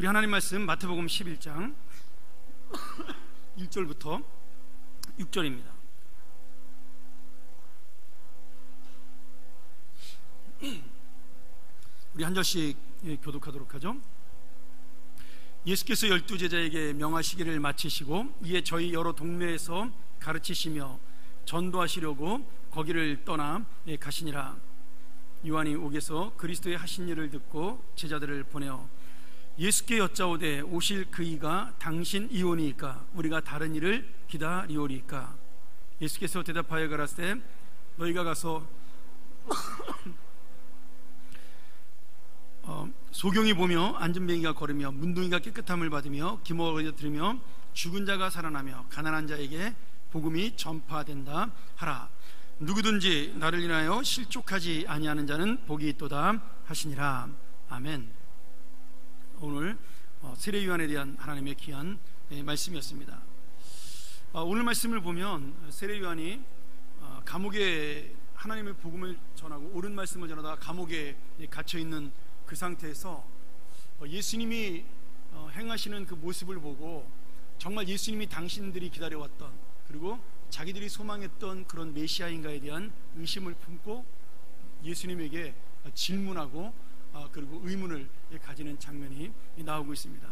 우리 하나님 말씀 마태복음 11장 1절부터 6절입니다. 우리 한 절씩 교독하도록 하죠. 예수께서 12제자에게 명하시기를 마치시고 이에 저희 여러 동네에서 가르치시며 전도하시려고 거기를 떠나 가시니라. 요한이 옥에서 그리스도의 하신 일을 듣고 제자들을 보내어 예수께 여짜오되 오실 그이가 당신 이오니이까 우리가 다른 일을 기다리오리이까. 예수께서 대답하여 가라사대 너희가 가서 소경이 보며 앉은뱅이가 걸으며 문둥이가 깨끗함을 받으며 기모가 들으며 죽은 자가 살아나며 가난한 자에게 복음이 전파된다 하라. 누구든지 나를 인하여 실족하지 아니하는 자는 복이 있도다 하시니라. 아멘. 오늘 세례요한에 대한 하나님의 귀한 말씀이었습니다. 오늘 말씀을 보면 세례요한이 감옥에 하나님의 복음을 전하고 옳은 말씀을 전하다가 감옥에 갇혀있는 그 상태에서 예수님이 행하시는 그 모습을 보고 정말 예수님이 당신들이 기다려왔던, 그리고 자기들이 소망했던 그런 메시아인가에 대한 의심을 품고 예수님에게 질문하고 그리고 의문을 가지는 장면이 나오고 있습니다.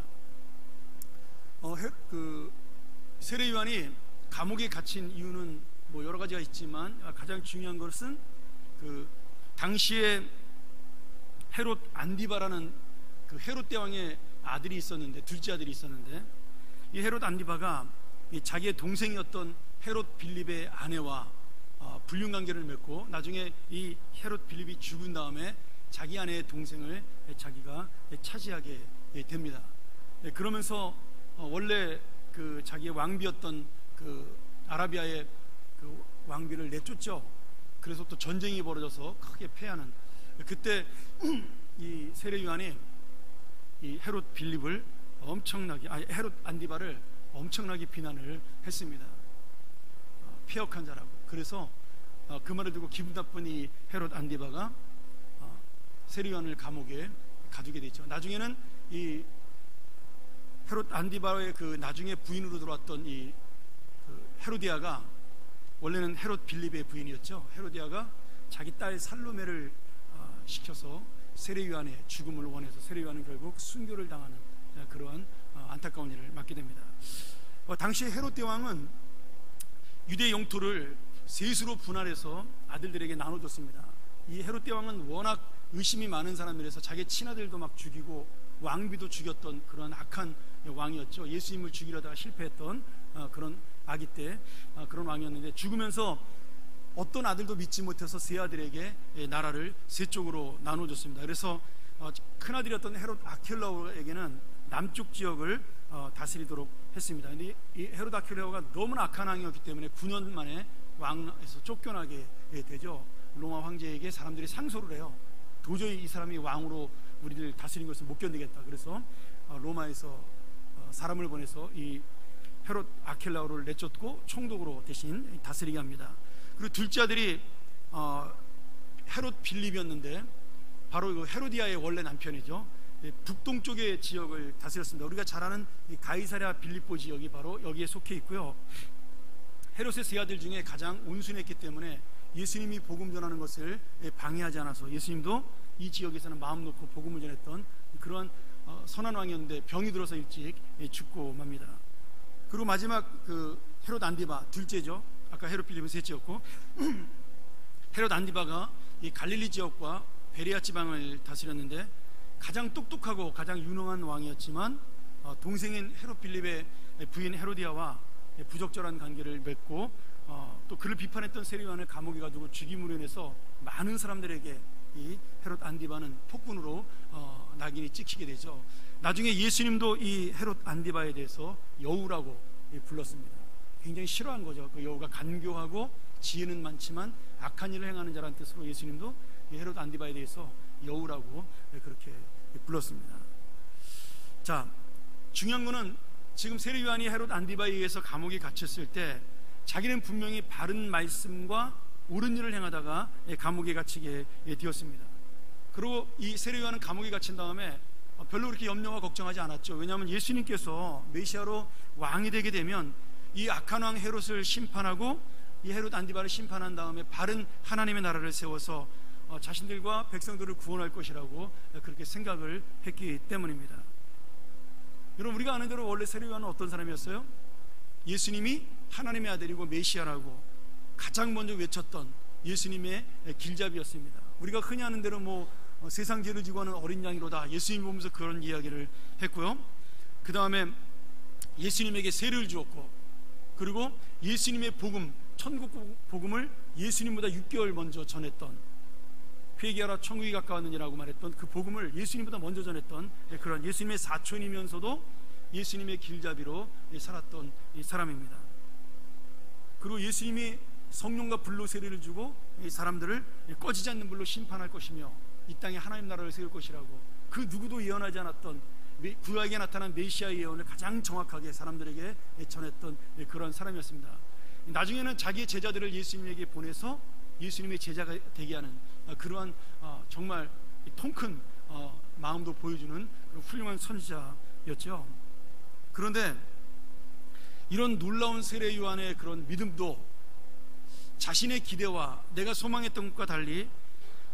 세례 요한이 감옥에 갇힌 이유는 뭐 여러 가지가 있지만 가장 중요한 것은 그 당시에 헤롯 안디바라는 그 헤롯 대왕의 아들이 있었는데, 둘째 아들이 있었는데, 이 헤롯 안디바가 자기의 동생이었던 헤롯 빌립의 아내와 불륜 관계를 맺고 나중에 이 헤롯 빌립이 죽은 다음에 자기 아내의 동생을 자기가 차지하게 됩니다. 그러면서 원래 그 자기의 왕비였던 그 아라비아의 그 왕비를 내쫓죠. 그래서 또 전쟁이 벌어져서 크게 패하는, 그때 이 세례 요한이 이 헤롯 빌립을 헤롯 안디바를 엄청나게 비난을 했습니다. 폐역한 자라고. 그래서 그 말을 듣고 기분 나쁜 이 헤롯 안디바가 세례 요한을 감옥에 가두게 되죠. 나중에는 이 헤롯 안디바의 그 나중에 부인으로 들어왔던 이 그 헤로디아가, 원래는 헤롯 빌립의 부인이었죠. 헤로디아가 자기 딸 살로메를 시켜서 세례 요한의 죽음을 원해서 세례 요한은 결국 순교를 당하는 그러한 안타까운 일을 맡게 됩니다. 당시 헤롯 대왕은 유대 영토를 셋으로 분할해서 아들들에게 나눠줬습니다. 이 헤롯 대왕은 워낙 의심이 많은 사람이라서 자기 친아들도 막 죽이고 왕비도 죽였던 그런 악한 왕이었죠. 예수님을 죽이려다가 실패했던 그런 아기 때 그런 왕이었는데, 죽으면서 어떤 아들도 믿지 못해서 세 아들에게 나라를 세 쪽으로 나눠줬습니다. 그래서 큰아들이었던 헤롯 아켈라오에게는 남쪽 지역을 다스리도록 했습니다. 근데 이 헤롯 아켈라오가 너무나 악한 왕이었기 때문에 9년 만에 왕에서 쫓겨나게 되죠. 로마 황제에게 사람들이 상소를 해요. 도저히 이 사람이 왕으로 우리를 다스리는 것을 못 견디겠다. 그래서 로마에서 사람을 보내서 이 헤롯 아켈라오를 내쫓고 총독으로 대신 다스리게 합니다. 그리고 둘째 아들이 헤롯 빌립이었는데, 바로 그 헤로디아의 원래 남편이죠. 북동쪽의 지역을 다스렸습니다. 우리가 잘 아는 이 가이사랴 빌립보 지역이 바로 여기에 속해 있고요. 헤롯의 세 아들 중에 가장 온순했기 때문에 예수님이 복음 전하는 것을 방해하지 않아서 예수님도 이 지역에서는 마음 놓고 복음을 전했던 그런 선한 왕이었는데 병이 들어서 일찍 죽고 맙니다. 그리고 마지막 그 헤롯 안디바, 둘째죠. 아까 헤롯 빌립은 셋째였고, 헤롯 안디바가 이 갈릴리 지역과 베레아 지방을 다스렸는데 가장 똑똑하고 가장 유능한 왕이었지만 동생인 헤롯 빌립의 부인 헤로디아와 부적절한 관계를 맺고 또 그를 비판했던 세례 요한을 감옥에 가두고 죽임으로 인해서 많은 사람들에게 이 헤롯 안디바는 폭군으로 낙인이 찍히게 되죠. 나중에 예수님도 이 헤롯 안디바에 대해서 여우라고 불렀습니다. 굉장히 싫어한 거죠. 그 여우가 간교하고 지혜는 많지만 악한 일을 행하는 자라는 뜻으로 예수님도 이 헤롯 안디바에 대해서 여우라고 그렇게 불렀습니다. 자, 중요한 거는 지금 세례 요한이 헤롯 안디바에 의해서 감옥에 갇혔을 때 자기는 분명히 바른 말씀과 옳은 일을 행하다가 감옥에 갇히게 되었습니다. 그리고 이 세례 요한은 감옥에 갇힌 다음에 별로 그렇게 염려와 걱정하지 않았죠. 왜냐하면 예수님께서 메시아로 왕이 되게 되면 이 악한 왕 헤롯을 심판하고 이 헤롯 안디바를 심판한 다음에 바른 하나님의 나라를 세워서 자신들과 백성들을 구원할 것이라고 그렇게 생각을 했기 때문입니다. 여러분, 우리가 아는 대로 원래 세례요한은 어떤 사람이었어요? 예수님이 하나님의 아들이고 메시아라고 가장 먼저 외쳤던 예수님의 길잡이였습니다. 우리가 흔히 아는 대로 세상 죄를 지고 하는 어린 양이로다, 예수님 보면서 그런 이야기를 했고요. 그 다음에 예수님에게 세례를 주었고, 그리고 예수님의 복음, 천국 복음을 예수님보다 6개월 먼저 전했던, 회개하라 천국이 가까웠느니라고 말했던 그 복음을 예수님보다 먼저 전했던 그런 예수님의 사촌이면서도 예수님의 길잡이로 살았던 이 사람입니다. 그리고 예수님이 성령과 불로 세례를 주고 이 사람들을 꺼지지 않는 불로 심판할 것이며 이 땅에 하나님 나라를 세울 것이라고, 그 누구도 예언하지 않았던 구약에 나타난 메시아의 예언을 가장 정확하게 사람들에게 전했던 그런 사람이었습니다. 나중에는 자기의 제자들을 예수님에게 보내서 예수님의 제자가 되게 하는 그러한 정말 통큰 마음도 보여주는 그런 훌륭한 선지자였죠. 그런데 이런 놀라운 세례 요한의 그런 믿음도 자신의 기대와 내가 소망했던 것과 달리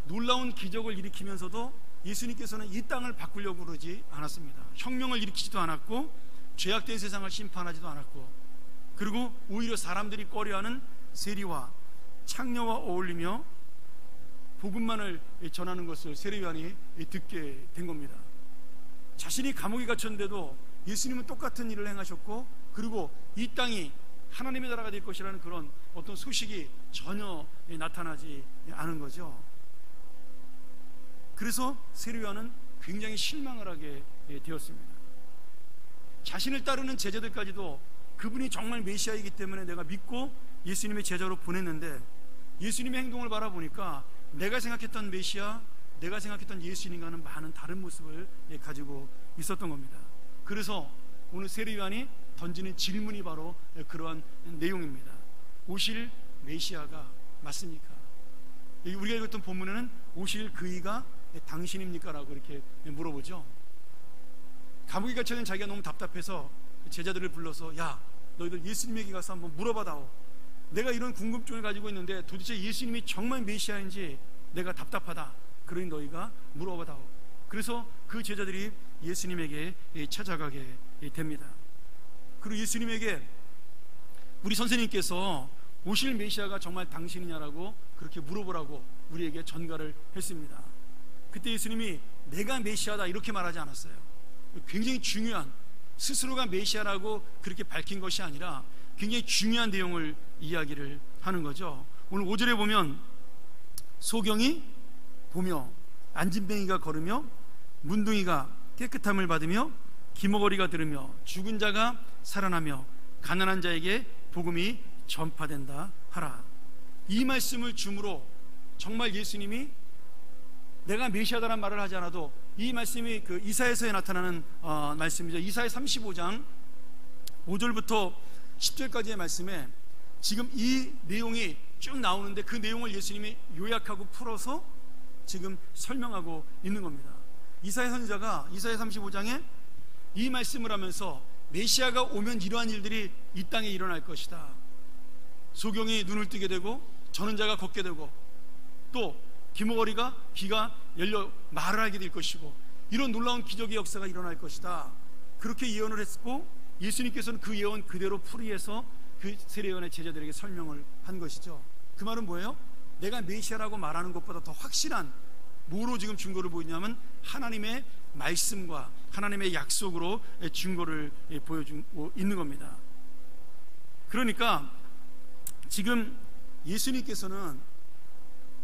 놀라운 기적을 일으키면서도 예수님께서는 이 땅을 바꾸려고 그러지 않았습니다. 혁명을 일으키지도 않았고 죄악된 세상을 심판하지도 않았고, 그리고 오히려 사람들이 꺼려하는 세리와 창녀와 어울리며 복음만을 전하는 것을 세례 요한이 듣게 된 겁니다. 자신이 감옥에 갇혔는데도 예수님은 똑같은 일을 행하셨고, 그리고 이 땅이 하나님의 나라가 될 것이라는 그런 어떤 소식이 전혀 나타나지 않은 거죠. 그래서 세례 요한은 굉장히 실망을 하게 되었습니다. 자신을 따르는 제자들까지도 그분이 정말 메시아이기 때문에 내가 믿고 예수님의 제자로 보냈는데, 예수님의 행동을 바라보니까 내가 생각했던 메시아, 내가 생각했던 예수님과는 많은 다른 모습을 가지고 있었던 겁니다. 그래서 오늘 세례 요한이 던지는 질문이 바로 그러한 내용입니다. 오실 메시아가 맞습니까? 우리가 읽었던 본문에는 오실 그이가 당신입니까? 라고 이렇게 물어보죠. 감옥에 갇혀있는 자기가 너무 답답해서 제자들을 불러서, 야, 너희들 예수님에게 가서 한번 물어봐다오. 내가 이런 궁금증을 가지고 있는데 도대체 예수님이 정말 메시아인지 내가 답답하다. 그러니 너희가 물어봐다오. 그래서 그 제자들이 예수님에게 찾아가게 됩니다. 그리고 예수님에게 우리 선생님께서 오실 메시아가 정말 당신이냐라고 그렇게 물어보라고 우리에게 전가를 했습니다. 그때 예수님이 내가 메시아다 이렇게 말하지 않았어요. 굉장히 중요한, 스스로가 메시아라고 그렇게 밝힌 것이 아니라 굉장히 중요한 내용을 이야기를 하는 거죠. 오늘 5절에 보면 소경이 보며 안진뱅이가 걸으며 문둥이가 깨끗함을 받으며 기머거리가 들으며 죽은 자가 살아나며 가난한 자에게 복음이 전파된다 하라. 이 말씀을 주므로 정말 예수님이 내가 메시아다란 말을 하지 않아도 이 말씀이 그 이사야서에 나타나는 말씀이죠. 이사야 35장 5절부터 10절까지의 말씀에 지금 이 내용이 쭉 나오는데 그 내용을 예수님이 요약하고 풀어서 지금 설명하고 있는 겁니다. 이사야 선지자가 이사야 35장에 이 말씀을 하면서 메시아가 오면 이러한 일들이 이 땅에 일어날 것이다. 소경이 눈을 뜨게 되고 저는 자가 걷게 되고 또 기머거리가 귀가 열려 말을 하게 될 것이고 이런 놀라운 기적의 역사가 일어날 것이다. 그렇게 예언을 했고 예수님께서는 그 예언 그대로 풀이해서 그 세례요한의 제자들에게 설명을 한 것이죠. 그 말은 뭐예요? 내가 메시아라고 말하는 것보다 더 확실한 뭐로 지금 증거를 보이냐면 하나님의 말씀과 하나님의 약속으로 증거를 보여주고 있는 겁니다. 그러니까 지금 예수님께서는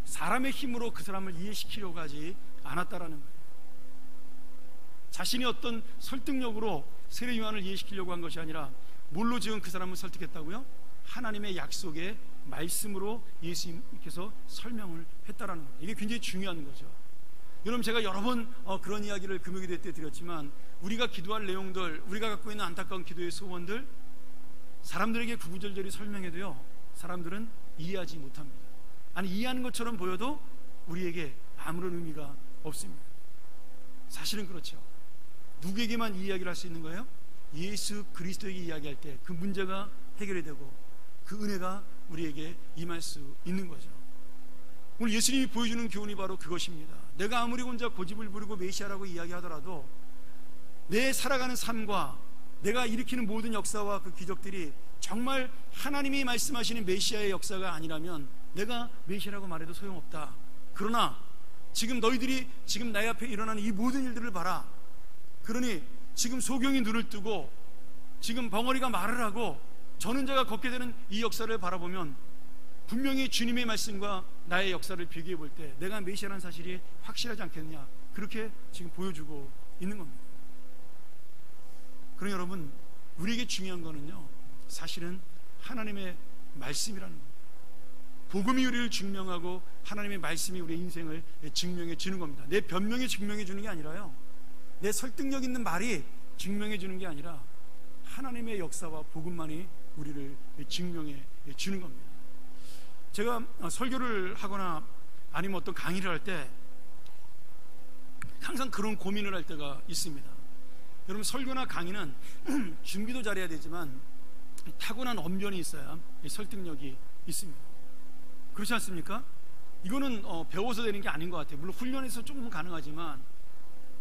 사람의 힘으로 그 사람을 이해시키려고 하지 않았다라는 거예요. 자신이 어떤 설득력으로 세례 요한을 이해시키려고 한 것이 아니라 뭘로 지금 그 사람을 설득했다고요? 하나님의 약속의 말씀으로 예수님께서 설명을 했다라는 거예요. 이게 굉장히 중요한 거죠. 여러분, 제가 여러 번 그런 이야기를 금요기도 때 드렸지만 우리가 기도할 내용들, 우리가 갖고 있는 안타까운 기도의 소원들 사람들에게 구구절절히 설명해도요 사람들은 이해하지 못합니다. 아니, 이해하는 것처럼 보여도 우리에게 아무런 의미가 없습니다. 사실은 그렇죠. 누구에게만 이 이야기를 할 수 있는 거예요? 예수 그리스도에게 이야기할 때 그 문제가 해결이 되고 그 은혜가 우리에게 임할 수 있는 거죠. 오늘 예수님이 보여주는 교훈이 바로 그것입니다. 내가 아무리 혼자 고집을 부리고 메시아라고 이야기하더라도 내 살아가는 삶과 내가 일으키는 모든 역사와 그 기적들이 정말 하나님이 말씀하시는 메시아의 역사가 아니라면 내가 메시아라고 말해도 소용없다. 그러나 지금 너희들이 지금 내 앞에 일어나는 이 모든 일들을 봐라. 그러니 지금 소경이 눈을 뜨고 지금 벙어리가 말을 하고 저는 자가 걷게 되는 이 역사를 바라보면 분명히 주님의 말씀과 나의 역사를 비교해 볼 때 내가 메시아라는 사실이 확실하지 않겠느냐, 그렇게 지금 보여주고 있는 겁니다. 그러니 여러분, 우리에게 중요한 거는요, 사실은 하나님의 말씀이라는 겁니다. 복음이 우리를 증명하고 하나님의 말씀이 우리의 인생을 증명해 주는 겁니다. 내 변명이 증명해 주는 게 아니라요, 내 설득력 있는 말이 증명해 주는 게 아니라 하나님의 역사와 복음만이 우리를 증명해 주는 겁니다. 제가 설교를 하거나 아니면 어떤 강의를 할 때 항상 그런 고민을 할 때가 있습니다. 여러분, 설교나 강의는 준비도 잘해야 되지만 타고난 언변이 있어야 설득력이 있습니다. 그렇지 않습니까? 이거는 배워서 되는 게 아닌 것 같아요. 물론 훈련에서 조금은 가능하지만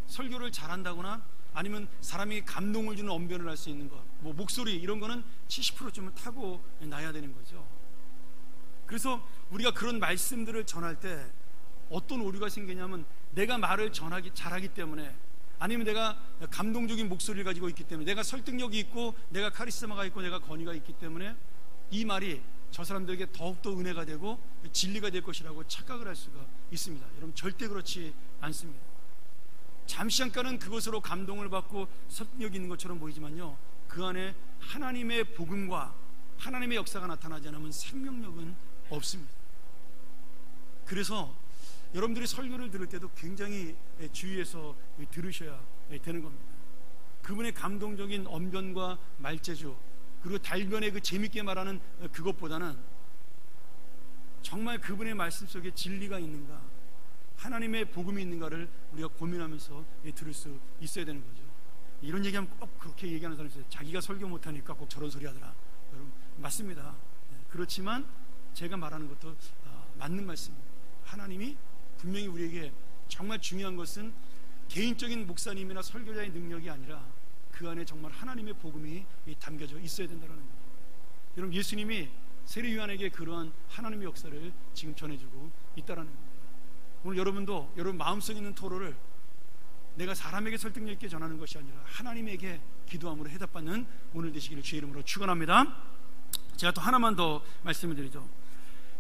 설교를 잘한다거나 아니면 사람이 감동을 주는 언변을 할 수 있는 것, 뭐 목소리 이런 거는 70%쯤은 타고 나야 되는 거죠. 그래서 우리가 그런 말씀들을 전할 때 어떤 오류가 생기냐면 내가 말을 잘하기 때문에, 아니면 내가 감동적인 목소리를 가지고 있기 때문에, 내가 설득력이 있고 내가 카리스마가 있고 내가 권위가 있기 때문에 이 말이 저 사람들에게 더욱더 은혜가 되고 진리가 될 것이라고 착각을 할 수가 있습니다. 여러분, 절대 그렇지 않습니다. 잠시 잠깐은 그것으로 감동을 받고 설득력이 있는 것처럼 보이지만요, 그 안에 하나님의 복음과 하나님의 역사가 나타나지 않으면 생명력은 없습니다. 그래서 여러분들이 설교를 들을 때도 굉장히 주의해서 들으셔야 되는 겁니다. 그분의 감동적인 언변과 말재주, 그리고 달변의 그 재밌게 말하는 그것보다는 정말 그분의 말씀 속에 진리가 있는가, 하나님의 복음이 있는가를 우리가 고민하면서 들을 수 있어야 되는 거죠. 이런 얘기하면 꼭 그렇게 얘기하는 사람이 있어요. 자기가 설교 못하니까 꼭 저런 소리 하더라. 여러분, 맞습니다. 그렇지만 제가 말하는 것도 맞는 말씀입니다. 하나님이 분명히 우리에게 정말 중요한 것은 개인적인 목사님이나 설교자의 능력이 아니라 그 안에 정말 하나님의 복음이 담겨져 있어야 된다는 거죠. 여러분, 예수님이 세례 요한에게 그러한 하나님의 역사를 지금 전해주고 있다는 겁니다. 오늘 여러분도 여러분 마음속에 있는 토로를 내가 사람에게 설득력 있게 전하는 것이 아니라 하나님에게 기도함으로 해답받는 오늘 되시기를 주의 이름으로 축원합니다. 제가 또 하나만 더 말씀을 드리죠.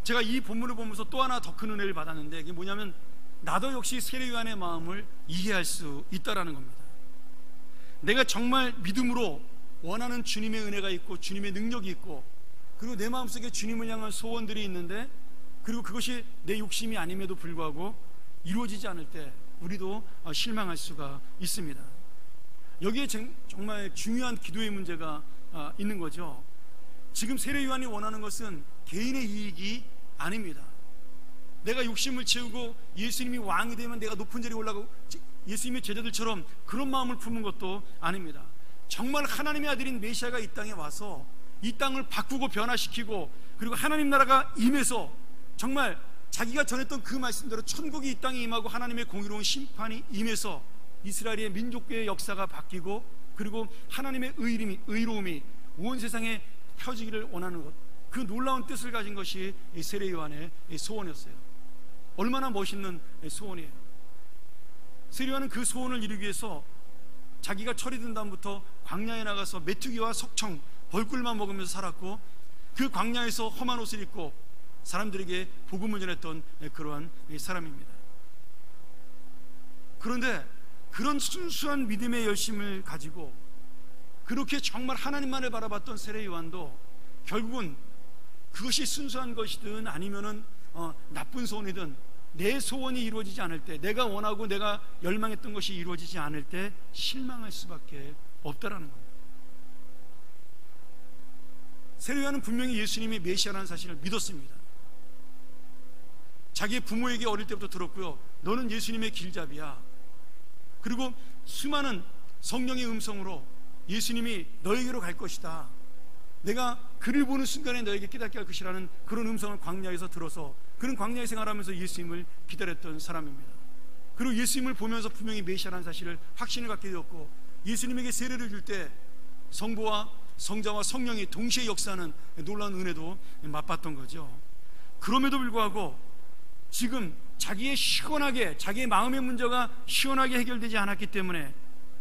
제가 이 본문을 보면서 또 하나 더 큰 은혜를 받았는데, 이게 뭐냐면 나도 역시 세례 요한의 마음을 이해할 수 있다라는 겁니다. 내가 정말 믿음으로 원하는 주님의 은혜가 있고 주님의 능력이 있고, 그리고 내 마음속에 주님을 향한 소원들이 있는데, 그리고 그것이 내 욕심이 아님에도 불구하고 이루어지지 않을 때 우리도 실망할 수가 있습니다. 여기에 정말 중요한 기도의 문제가 있는 거죠. 지금 세례 요한이 원하는 것은 개인의 이익이 아닙니다. 내가 욕심을 채우고 예수님이 왕이 되면 내가 높은 자리에 올라가고 예수님의 제자들처럼 그런 마음을 품은 것도 아닙니다. 정말 하나님의 아들인 메시아가 이 땅에 와서 이 땅을 바꾸고 변화시키고, 그리고 하나님 나라가 임해서 정말 자기가 전했던 그 말씀대로 천국이 이 땅에 임하고 하나님의 공의로운 심판이 임해서 이스라엘의 민족교회의 역사가 바뀌고, 그리고 하나님의 의로움이 온 세상에 펴지기를 원하는 것, 그 놀라운 뜻을 가진 것이 세례 요한의 소원이었어요. 얼마나 멋있는 소원이에요. 세례 요한은 그 소원을 이루기 위해서 자기가 철이 든 다음부터 광야에 나가서 메뚜기와 석청, 벌꿀만 먹으면서 살았고, 그 광야에서 험한 옷을 입고 사람들에게 복음을 전했던 그러한 사람입니다. 그런데 그런 순수한 믿음의 열심을 가지고 그렇게 정말 하나님만을 바라봤던 세례 요한도 결국은 그것이 순수한 것이든 아니면은 나쁜 소원이든 내 소원이 이루어지지 않을 때, 내가 원하고 내가 열망했던 것이 이루어지지 않을 때 실망할 수밖에 없다라는 겁니다. 세례 요한은 분명히 예수님이 메시아라는 사실을 믿었습니다. 자기의 부모에게 어릴 때부터 들었고요, 너는 예수님의 길잡이야. 그리고 수많은 성령의 음성으로 예수님이 너에게로 갈 것이다, 내가 그를 보는 순간에 너에게 깨닫게 할 것이라는 그런 음성을 광야에서 들어서 그는 광야에 생활하면서 예수님을 기다렸던 사람입니다. 그리고 예수님을 보면서 분명히 메시아라는 사실을 확신을 갖게 되었고, 예수님에게 세례를 줄 때 성부와 성자와 성령이 동시에 역사하는 놀라운 은혜도 맛봤던 거죠. 그럼에도 불구하고 지금 자기의 마음의 문제가 시원하게 해결되지 않았기 때문에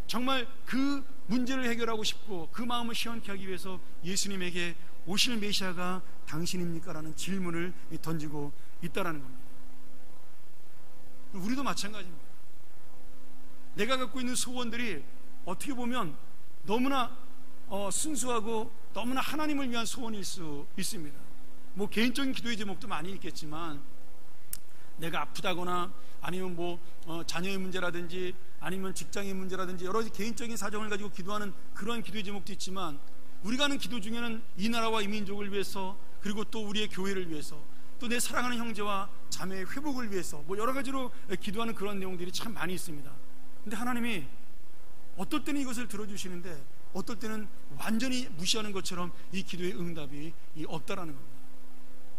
정말 그 문제를 해결하고 싶고 그 마음을 시원케 하기 위해서 예수님에게 오실 메시아가 당신입니까? 라는 질문을 던지고 있다라는 겁니다. 우리도 마찬가지입니다. 내가 갖고 있는 소원들이 어떻게 보면 너무나 순수하고 너무나 하나님을 위한 소원일 수 있습니다. 뭐 개인적인 기도의 제목도 많이 있겠지만, 내가 아프다거나 아니면 자녀의 문제라든지 아니면 직장의 문제라든지 여러 가지 개인적인 사정을 가지고 기도하는 그러한 기도의 제목도 있지만, 우리가 하는 기도 중에는 이 나라와 이 민족을 위해서, 그리고 또 우리의 교회를 위해서, 또 내 사랑하는 형제와 자매의 회복을 위해서 여러 가지로 기도하는 그런 내용들이 참 많이 있습니다. 근데 하나님이 어떨 때는 이것을 들어주시는데 어떨 때는 완전히 무시하는 것처럼 이 기도의 응답이 없다라는 겁니다.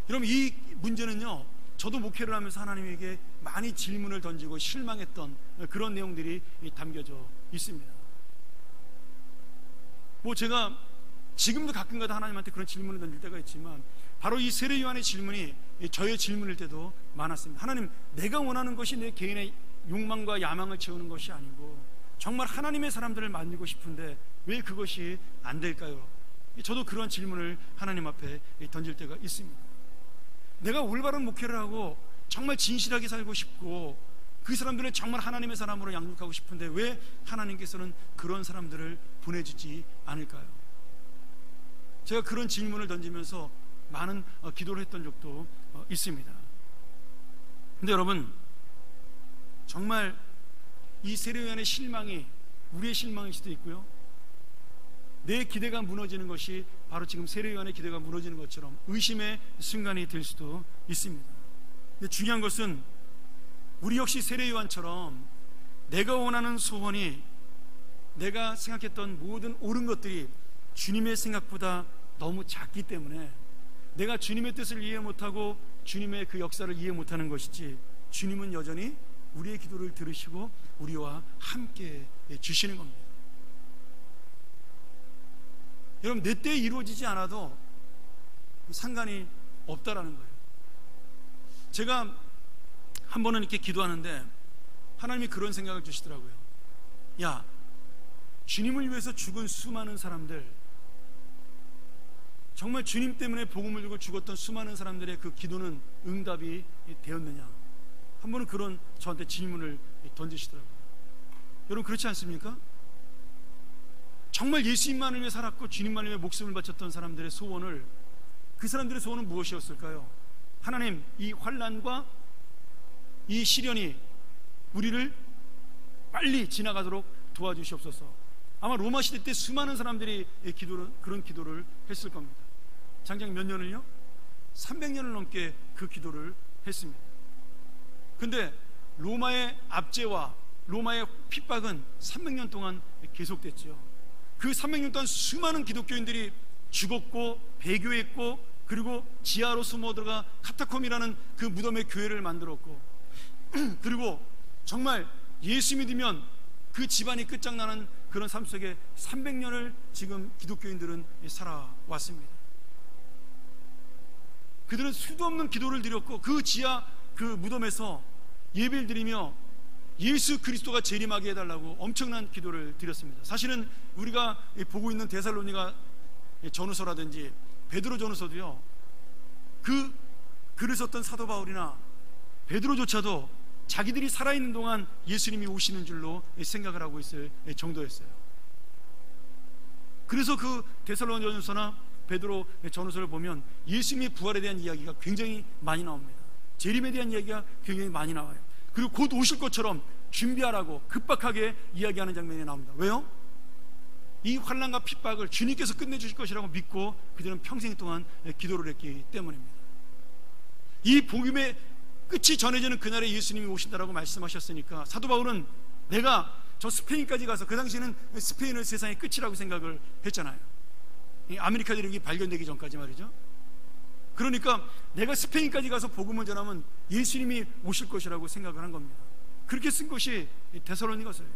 여러분, 이 문제는요, 저도 목회를 하면서 하나님에게 많이 질문을 던지고 실망했던 그런 내용들이 담겨져 있습니다. 제가 지금도 가끔가다 하나님한테 그런 질문을 던질 때가 있지만, 바로 이 세례 요한의 질문이 저의 질문일 때도 많았습니다. 하나님, 내가 원하는 것이 내 개인의 욕망과 야망을 채우는 것이 아니고 정말 하나님의 사람들을 만들고 싶은데 왜 그것이 안 될까요? 저도 그런 질문을 하나님 앞에 던질 때가 있습니다. 내가 올바른 목회를 하고 정말 진실하게 살고 싶고 그 사람들은 정말 하나님의 사람으로 양육하고 싶은데 왜 하나님께서는 그런 사람들을 보내주지 않을까요? 제가 그런 질문을 던지면서 많은 기도를 했던 적도 있습니다. 근데 여러분, 정말 이 세례 요한의 실망이 우리의 실망일 수도 있고요, 내 기대가 무너지는 것이 바로 지금 세례 요한의 기대가 무너지는 것처럼 의심의 순간이 될 수도 있습니다. 근데 중요한 것은 우리 역시 세례 요한처럼 내가 원하는 소원이, 내가 생각했던 모든 옳은 것들이 주님의 생각보다 너무 작기 때문에 내가 주님의 뜻을 이해 못하고 주님의 그 역사를 이해 못하는 것이지, 주님은 여전히 우리의 기도를 들으시고 우리와 함께 주시는 겁니다. 여러분, 내 때에 이루어지지 않아도 상관이 없다라는 거예요. 제가 한 번은 이렇게 기도하는데 하나님이 그런 생각을 주시더라고요. 야, 주님을 위해서 죽은 수많은 사람들, 정말 주님 때문에 복음을 들고 죽었던 수많은 사람들의 그 기도는 응답이 되었느냐? 한 번은 그런 저한테 질문을 던지시더라고요. 여러분, 그렇지 않습니까? 정말 예수님만을 위해 살았고 주님만을 위해 목숨을 바쳤던 사람들의 소원을, 그 사람들의 소원은 무엇이었을까요? 하나님, 이 환난과 이 시련이 우리를 빨리 지나가도록 도와주시옵소서. 아마 로마 시대 때 수많은 사람들이 그런 기도를 했을 겁니다. 장장 몇 년을요? 300년을 넘게 그 기도를 했습니다. 근데 로마의 압제와 로마의 핍박은 300년 동안 계속됐죠. 그 300년 동안 수많은 기독교인들이 죽었고 배교했고, 그리고 지하로 숨어 들어가 카타콤이라는 그 무덤의 교회를 만들었고, 그리고 정말 예수 믿으면 그 집안이 끝장나는 그런 삶 속에 300년을 지금 기독교인들은 살아왔습니다. 그들은 수도 없는 기도를 드렸고 그 지하 그 무덤에서 예배를 드리며 예수 그리스도가 재림하게 해달라고 엄청난 기도를 드렸습니다. 사실은 우리가 보고 있는 데살로니가 전후서라든지 베드로 전후서도요, 그 글을 썼던 사도 바울이나 베드로조차도 자기들이 살아있는 동안 예수님이 오시는 줄로 생각을 하고 있을 정도였어요. 그래서 그 데살로니 전후서나 베드로 전후서를 보면 예수님의 부활에 대한 이야기가 굉장히 많이 나옵니다. 재림에 대한 이야기가 굉장히 많이 나와요. 그리고 곧 오실 것처럼 준비하라고 급박하게 이야기하는 장면이 나옵니다. 왜요? 이 환난과 핍박을 주님께서 끝내주실 것이라고 믿고 그들은 평생 동안 기도를 했기 때문입니다. 이 복음의 끝이 전해지는 그날에 예수님이 오신다라고 말씀하셨으니까 사도 바울은 내가 저 스페인까지 가서, 그 당시에는 스페인을 세상의 끝이라고 생각을 했잖아요. 아메리카 대륙이 발견되기 전까지 말이죠. 그러니까 내가 스페인까지 가서 복음을 전하면 예수님이 오실 것이라고 생각을 한 겁니다. 그렇게 쓴 것이 데살로니가서예요.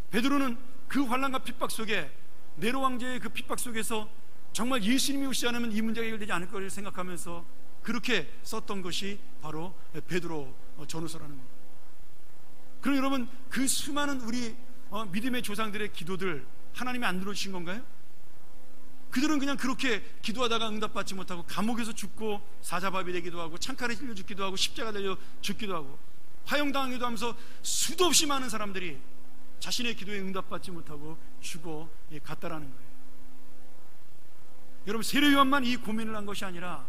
베드로는 그 환난과 핍박 속에, 네로 왕제의 그 핍박 속에서 정말 예수님이 오시지 않으면 이 문제가 해결되지 않을 것을 생각하면서 그렇게 썼던 것이 바로 베드로 전후서라는 겁니다. 그럼 여러분, 그 수많은 우리 믿음의 조상들의 기도들 하나님이 안 들어주신 건가요? 그들은 그냥 그렇게 기도하다가 응답받지 못하고 감옥에서 죽고 사자밥이 되기도 하고 창칼에 찔려 죽기도 하고 십자가 달려 죽기도 하고 화형당하기도 하면서 수도 없이 많은 사람들이 자신의 기도에 응답받지 못하고 죽어 갔다라는 거예요. 여러분, 세례요한만 이 고민을 한 것이 아니라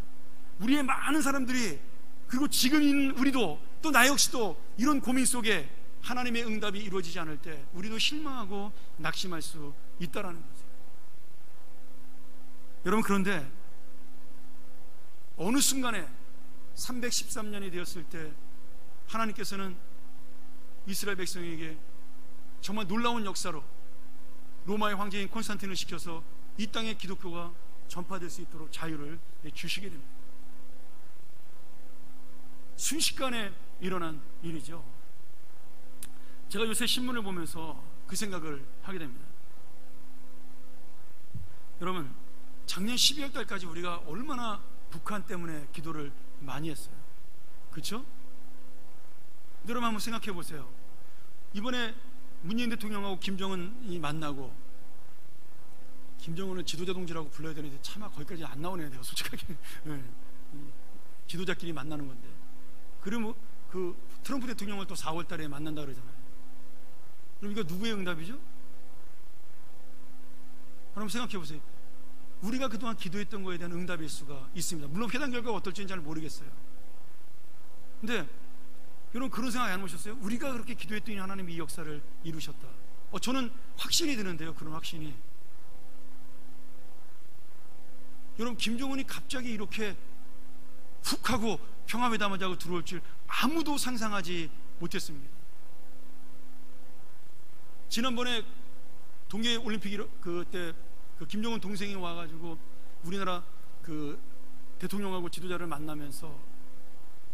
우리의 많은 사람들이, 그리고 지금 있는 우리도, 또 나 역시도 이런 고민 속에 하나님의 응답이 이루어지지 않을 때 우리도 실망하고 낙심할 수 있다라는 거죠. 여러분, 그런데 어느 순간에 313년이 되었을 때 하나님께서는 이스라엘 백성에게 정말 놀라운 역사로 로마의 황제인 콘스탄틴을 시켜서 이 땅에 기독교가 전파될 수 있도록 자유를 주시게 됩니다. 순식간에 일어난 일이죠. 제가 요새 신문을 보면서 그 생각을 하게 됩니다. 여러분, 작년 12월 달까지 우리가 얼마나 북한 때문에 기도를 많이 했어요. 그렇죠? 여러분, 한번 생각해 보세요. 이번에 문재인 대통령하고 김정은이 만나고, 김정은을 지도자 동지라고 불러야 되는데 차마 거기까지 안 나오네요. 내가 솔직하게. 네. 지도자끼리 만나는 건데. 그리고 그 트럼프 대통령을 또 4월 달에 만난다 그러잖아요. 그럼 이거 누구의 응답이죠? 여러분, 생각해 보세요. 우리가 그동안 기도했던 거에 대한 응답일 수가 있습니다. 물론 회담 결과가 어떨지는 잘 모르겠어요. 근데 여러분, 그런 생각 안 해보셨어요? 우리가 그렇게 기도했더니 하나님이 이 역사를 이루셨다. 저는 확신이 드는데요. 그런 확신이. 여러분, 김정은이 갑자기 이렇게 훅 하고 평화회담하자고 들어올 줄 아무도 상상하지 못했습니다. 지난번에 동계올림픽 그때 그 김정은 동생이 와가지고 우리나라 그 대통령하고 지도자를 만나면서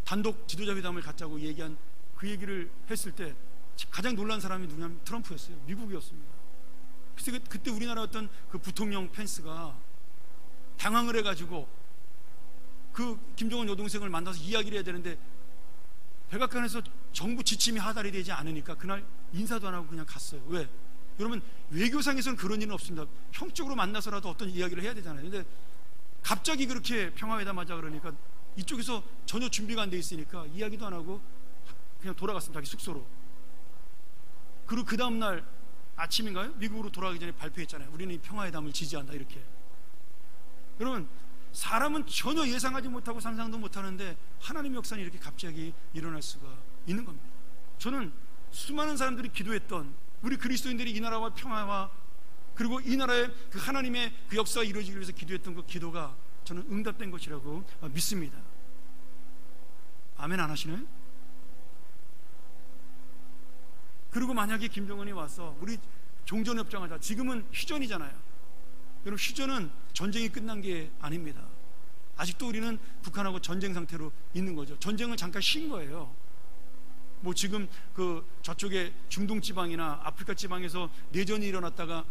단독 지도자 회담을 갖자고 얘기한 그 얘기를 했을 때 가장 놀란 사람이 누구냐면 트럼프였어요. 미국이었습니다. 그래서 그때 우리나라 어떤 그 부통령 펜스가 당황을 해가지고 그 김정은 여동생을 만나서 이야기를 해야 되는데 백악관에서 정부 지침이 하달이 되지 않으니까 그날 인사도 안 하고 그냥 갔어요. 왜? 여러분, 외교상에서는 그런 일은 없습니다. 형적으로 만나서라도 어떤 이야기를 해야 되잖아요. 근데 갑자기 그렇게 평화회담 하자 그러니까 이쪽에서 전혀 준비가 안 돼 있으니까 이야기도 안 하고 그냥 돌아갔습니다. 자기 숙소로. 그리고 그 다음날 아침인가요? 미국으로 돌아가기 전에 발표했잖아요. 우리는 이 평화회담을 지지한다, 이렇게. 여러분, 사람은 전혀 예상하지 못하고 상상도 못하는데 하나님의 역사는 이렇게 갑자기 일어날 수가 있는 겁니다. 저는 수많은 사람들이 기도했던 우리 그리스도인들이 이 나라와 평화와 그리고 이 나라의 그 하나님의 그 역사가 이루어지기 위해서 기도했던 그 기도가 저는 응답된 것이라고 믿습니다. 아멘 안 하시나요? 그리고 만약에 김정은이 와서 우리 종전협정하자, 지금은 휴전이잖아요. 여러분, 휴전은 전쟁이 끝난 게 아닙니다. 아직도 우리는 북한하고 전쟁 상태로 있는 거죠. 전쟁을 잠깐 쉰 거예요. 뭐 지금 그 저쪽에 중동 지방이나 아프리카 지방에서 내전이 일어났다가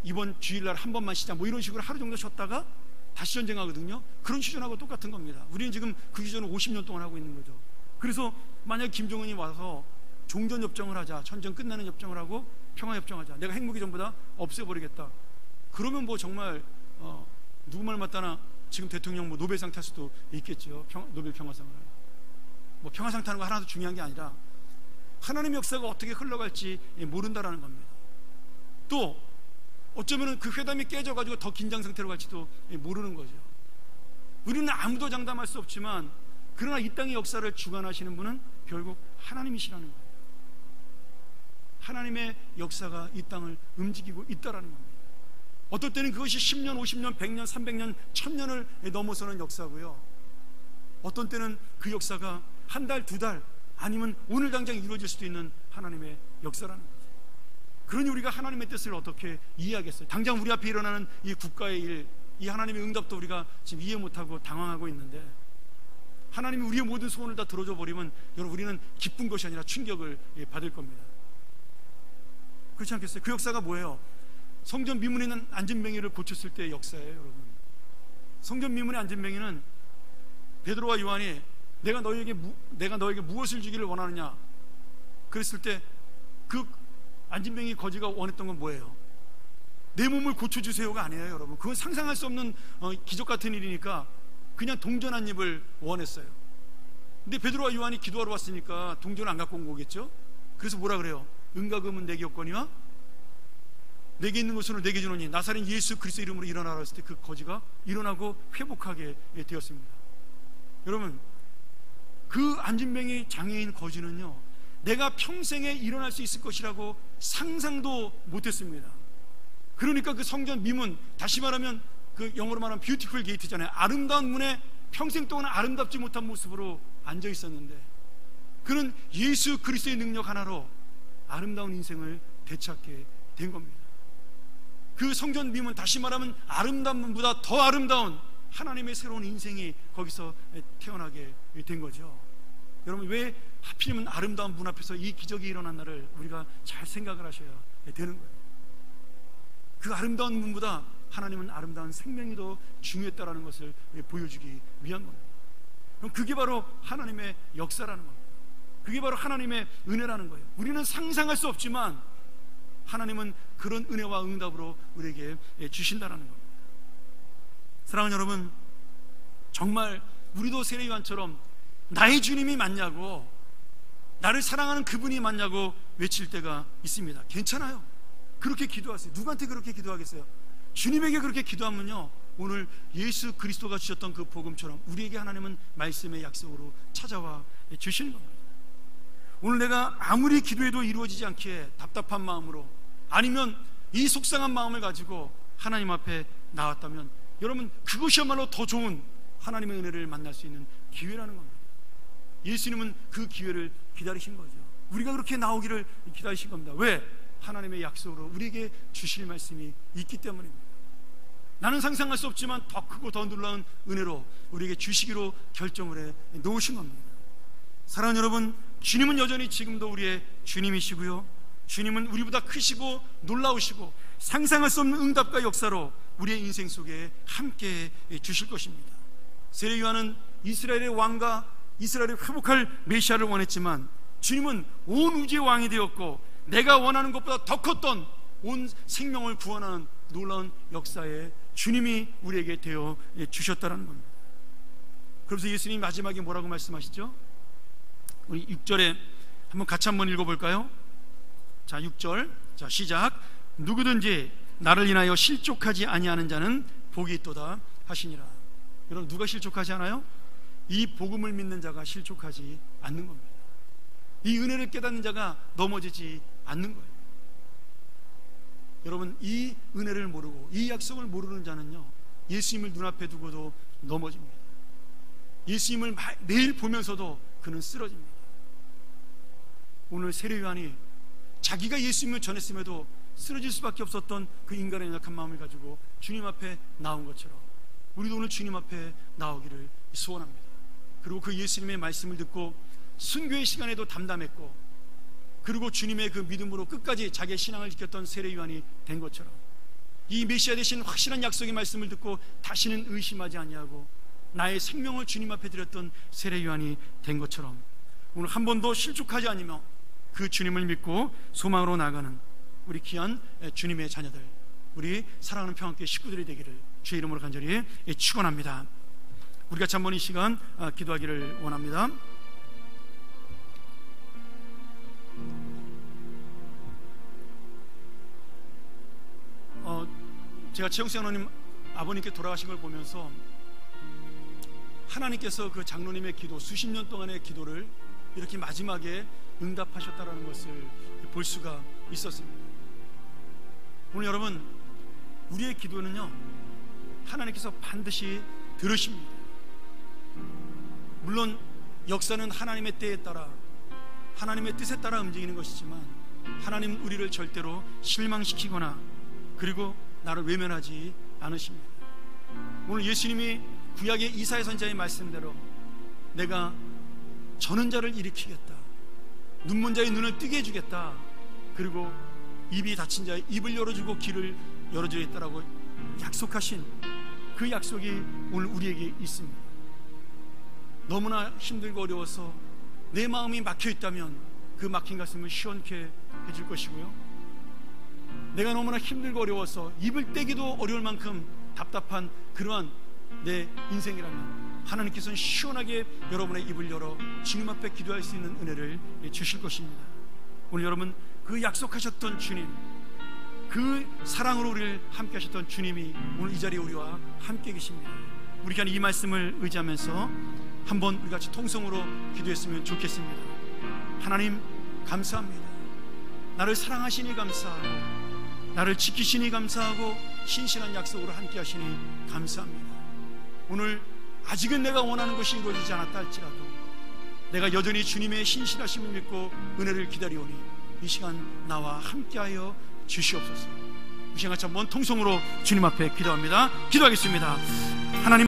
이번 주일날 한 번만 쉬자, 뭐 이런 식으로 하루 정도 쉬었다가 다시 전쟁하거든요. 그런 휴전하고 똑같은 겁니다. 우리는 지금 그 휴전을 50년 동안 하고 있는 거죠. 그래서 만약 김정은이 와서 종전협정을 하자, 전쟁 끝나는 협정을 하고 평화협정하자, 내가 핵무기 전부 다 없애버리겠다, 그러면 뭐 정말 누구 말 맞다나 지금 대통령 뭐 노벨상 탈 수도 있겠죠. 노벨 평화상을. 뭐 평화상 타는 거 하나도 중요한 게 아니라 하나님의 역사가 어떻게 흘러갈지 모른다라는 겁니다. 또 어쩌면 그 회담이 깨져가지고 더 긴장 상태로 갈지도 모르는 거죠. 우리는 아무도 장담할 수 없지만 그러나 이 땅의 역사를 주관하시는 분은 결국 하나님이시라는 거예요. 하나님의 역사가 이 땅을 움직이고 있다라는 겁니다. 어떨 때는 그것이 10년, 50년, 100년, 300년, 1000년을 넘어서는 역사고요. 어떤 때는 그 역사가 한 달, 두 달, 아니면 오늘 당장 이루어질 수도 있는 하나님의 역사라는 거죠. 그러니 우리가 하나님의 뜻을 어떻게 이해하겠어요? 당장 우리 앞에 일어나는 이 국가의 일, 이 하나님의 응답도 우리가 지금 이해 못하고 당황하고 있는데, 하나님이 우리의 모든 소원을 다 들어줘 버리면 여러분, 우리는 기쁜 것이 아니라 충격을 받을 겁니다. 그렇지 않겠어요? 그 역사가 뭐예요? 성전 미문에 있는 안진뱅이를 고쳤을 때의 역사예요, 여러분. 성전 미문의 안진뱅이는 베드로와 요한이 내가 너에게 무엇을 주기를 원하느냐 그랬을 때 그 안진뱅이 거지가 원했던 건 뭐예요? 내 몸을 고쳐주세요가 아니에요, 여러분. 그건 상상할 수 없는 기적 같은 일이니까 그냥 동전 한 입을 원했어요. 근데 베드로와 요한이 기도하러 왔으니까 동전을 안 갖고 온 거겠죠? 그래서 뭐라 그래요? 은과 금은 내게 없거니와 내게 있는 것으로 내게 주노니 나사렛 예수 그리스도 이름으로 일어나라 했을 때 그 거지가 일어나고 회복하게 되었습니다. 여러분, 그 안진뱅이 장애인 거지는요, 내가 평생에 일어날 수 있을 것이라고 상상도 못했습니다. 그러니까 그 성전 미문, 다시 말하면 그 영어로 말하면 뷰티풀 게이트잖아요. 아름다운 문에 평생 동안 아름답지 못한 모습으로 앉아 있었는데, 그는 예수 그리스도의 능력 하나로 아름다운 인생을 되찾게 된 겁니다. 그 성전 미문, 다시 말하면 아름다운 문보다 더 아름다운 하나님의 새로운 인생이 거기서 태어나게 된 거죠. 여러분, 왜 하필이면 아름다운 문 앞에서 이 기적이 일어난 날을 우리가 잘 생각을 하셔야 되는 거예요. 그 아름다운 문보다 하나님은 아름다운 생명이 더 중요했다라는 것을 보여주기 위한 겁니다. 그럼 그게 바로 하나님의 역사라는 겁니다. 그게 바로 하나님의 은혜라는 거예요. 우리는 상상할 수 없지만 하나님은 그런 은혜와 응답으로 우리에게 주신다는 겁니다. 사랑하는 여러분, 정말 우리도 세례요한처럼 나의 주님이 맞냐고, 나를 사랑하는 그분이 맞냐고 외칠 때가 있습니다. 괜찮아요. 그렇게 기도하세요. 누구한테 그렇게 기도하겠어요? 주님에게 그렇게 기도하면요, 오늘 예수 그리스도가 주셨던 그 복음처럼 우리에게 하나님은 말씀의 약속으로 찾아와 주시는 겁니다. 오늘 내가 아무리 기도해도 이루어지지 않기에 답답한 마음으로, 아니면 이 속상한 마음을 가지고 하나님 앞에 나왔다면, 여러분, 그것이야말로 더 좋은 하나님의 은혜를 만날 수 있는 기회라는 겁니다. 예수님은 그 기회를 기다리신 거죠. 우리가 그렇게 나오기를 기다리신 겁니다. 왜? 하나님의 약속으로 우리에게 주실 말씀이 있기 때문입니다. 나는 상상할 수 없지만 더 크고 더 놀라운 은혜로 우리에게 주시기로 결정을 해 놓으신 겁니다. 사랑하는 여러분, 주님은 여전히 지금도 우리의 주님이시고요, 주님은 우리보다 크시고 놀라우시고 상상할 수 없는 응답과 역사로 우리의 인생 속에 함께 주실 것입니다. 세례요한은 이스라엘의 왕과 이스라엘을 회복할 메시아를 원했지만, 주님은 온 우주의 왕이 되었고 내가 원하는 것보다 더 컸던 온 생명을 구원하는 놀라운 역사에 주님이 우리에게 되어 주셨다는 겁니다. 그래서 예수님이 마지막에 뭐라고 말씀하시죠? 우리 6절에 한번 같이 한번 읽어볼까요? 자, 6절, 자, 시작. 누구든지 나를 인하여 실족하지 아니하는 자는 복이 있도다 하시니라. 여러분, 누가 실족하지 않아요? 이 복음을 믿는 자가 실족하지 않는 겁니다. 이 은혜를 깨닫는 자가 넘어지지 않는 거예요. 여러분, 이 은혜를 모르고 이 약속을 모르는 자는요, 예수님을 눈앞에 두고도 넘어집니다. 예수님을 매일 보면서도 그는 쓰러집니다. 오늘 세례요한이 자기가 예수님을 전했음에도 쓰러질 수밖에 없었던 그 인간의 약한 마음을 가지고 주님 앞에 나온 것처럼 우리도 오늘 주님 앞에 나오기를 소원합니다. 그리고 그 예수님의 말씀을 듣고 순교의 시간에도 담담했고, 그리고 주님의 그 믿음으로 끝까지 자기의 신앙을 지켰던 세례요한이 된 것처럼 이 메시아 되신 확실한 약속의 말씀을 듣고 다시는 의심하지 아니하고 나의 생명을 주님 앞에 드렸던 세례요한이 된 것처럼 오늘 한 번도 실족하지 않으며 그 주님을 믿고 소망으로 나아가는 우리 귀한 주님의 자녀들, 우리 사랑하는 평안교회 식구들이 되기를 주의 이름으로 간절히 축원합니다. 우리 같이 한번 이 시간 기도하기를 원합니다. 제가 최영수 장로님 아버님께 돌아가신 걸 보면서 하나님께서 그 장로님의 기도, 수십 년 동안의 기도를 이렇게 마지막에 응답하셨다는 것을 볼 수가 있었습니다. 오늘 여러분, 우리의 기도는요, 하나님께서 반드시 들으십니다. 물론 역사는 하나님의 때에 따라, 하나님의 뜻에 따라 움직이는 것이지만 하나님 우리를 절대로 실망시키거나 그리고 나를 외면하지 않으십니다. 오늘 예수님이 구약의 이사야 선지자의 말씀대로 내가 저는 자를 일으키겠다, 눈먼 자의 눈을 뜨게 해주겠다, 그리고 입이 닫힌 자의 입을 열어주고 길을 열어주겠다라고 약속하신 그 약속이 오늘 우리에게 있습니다. 너무나 힘들고 어려워서 내 마음이 막혀있다면 그 막힌 가슴을 시원케 해줄 것이고요, 내가 너무나 힘들고 어려워서 입을 떼기도 어려울 만큼 답답한 그러한 내 인생이라면 하나님께서는 시원하게 여러분의 입을 열어 주님 앞에 기도할 수 있는 은혜를 주실 것입니다. 오늘 여러분, 그 약속하셨던 주님, 그 사랑으로 우리를 함께 하셨던 주님이 오늘 이 자리에 우리와 함께 계십니다. 우리 이 말씀을 의지하면서 한번 우리 같이 통성으로 기도했으면 좋겠습니다. 하나님 감사합니다. 나를 사랑하시니 감사하고 나를 지키시니 감사하고 신실한 약속으로 함께 하시니 감사합니다. 오늘 아직은 내가 원하는 것이 이루어지지 않았다 할지라도 내가 여전히 주님의 신실하심을 믿고 은혜를 기다리오니 이 시간 나와 함께하여 주시옵소서. 이 시간 같이 한번 통성으로 주님 앞에 기도합니다. 기도하겠습니다. 하나님